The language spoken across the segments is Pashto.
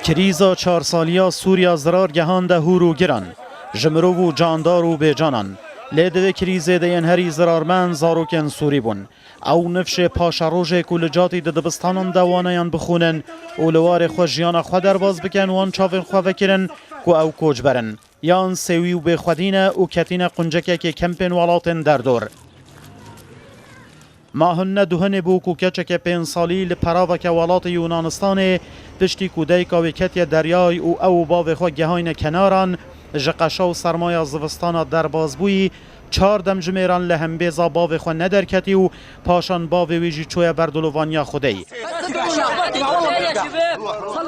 کریزا 4 سالیا سوریا زرار گهانده هورو گران جمرو و جاندار و بیجانان لیده کریزه دین هری زرارمن زاروکن سوری بون او نفش پاشا روژه کولجاتی ده دبستانان دوانیان بخونن اولوار خوشیان خود در باز بکن وان چاوین خواه وکرن که او کوج برن یان سوی و بخودین و کتین قنجکه که کمپین والاتن در دور ماهن دهن بو کو کچک 5 سالی لپراو که ولات یونانستان پشتی کودای کاویکتی دریای او باو خو گهاین کناران جقشا و سرمایه زوستان در بازبوی 4 دمجمیران لهم بیزا باو خو ندرکتی و پاشان باو ویجی چوی بردلوانیا خودی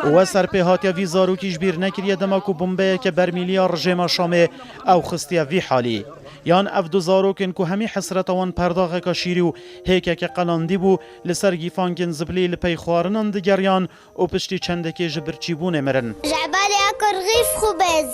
و سرپیهاتیا وی زاروکیش بیر نکریه دماکو بمبه که بر میلیار رژیم شامه او خستیا وی حالی یان اف دو زاروکن که همی حسرت وان پرداغ که شیری و هیکه که قلاندی بو لسر گیفانکن زبلی لپی خوارنان دگریان و پشتی چنده که جبرچی بونه مرن جعبالي اكل رغيف خبز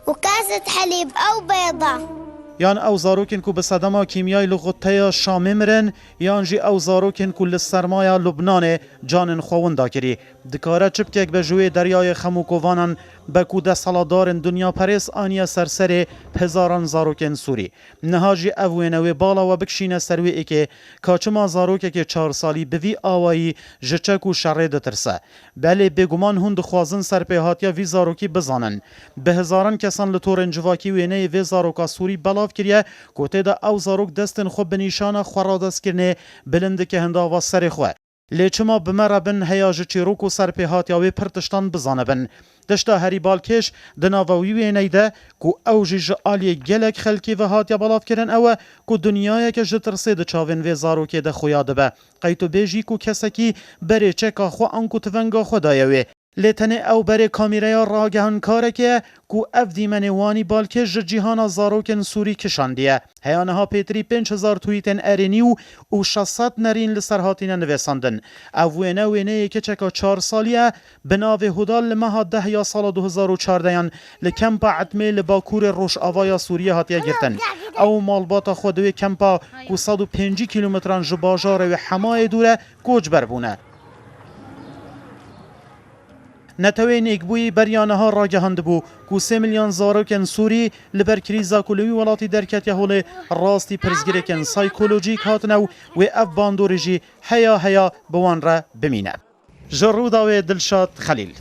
وكاسة حليب او بيضة یان او زاروکن که به صدما کیمیای لغتای شامه مرن یان جی او زاروکن که لسرمایا لبنان جانن خوون دا کری دکاره چپکک به جوی دریای خموکوانان به کوده سالادارن دنیا پریس آنیا سرسر هزاران زاروکن سوری نهاجی اوینوی بالا و بکشین سروی ای که کاچما زاروکه که 4 سالی بوی آوایی جچک و شره دترسه بله بگمان هند خوازن سرپیهاتیا وی زاروکی بزانن به هزاران کسان لطور جواکی وینه وی زاروکا سوری بلاف کریه کوته دا او زاروک دستن خوب بنیشان خورادست کرنه بلند که هندا و سر خواه لیچما بمربن هیاج چیروک و سرپیهاتیاوی پرتشتان بزانبن دشتا هری بالکش دناوی وینیده کو او جیج آلی گلک خلکی و هاتیا بلاف کرن او کو دنیای که جترسه ده چاوین وی زاروکی ده خویاده به قیتو بیجی کو کسکی بره چکا خو انکو تونگا خدایوی لیتنه او بره کامیریا راگهان کاره که کو اف دیمن وانی بالکش جیهان زاروکن سوری کشاندیه هیانه ها پیتری 5000 تویتن ارینیو و 600 نرین لسرهاتین نویساندن او وینه که چکا 4 سالیه بناوه هدال لمها 10 یا سال 2014 یان لکمپا عتمه لباکور روش آوایا سوریه هاتیه گرتن او مالباتا خودوی کمپا کو 105 کیلومتران جباجار و حمای دوره کوچ بربونه نتوین اکبوی بریانه ها را گهاند بو کو 3 میلیون زاروکن سوری لبر کریزا کلوی ولاتی درکت یهول راستی پرزگیرکن سایکولوژیک هاتنو و اف باندورجی هیا بوان را بمینه جرودا و دلشاد خلیل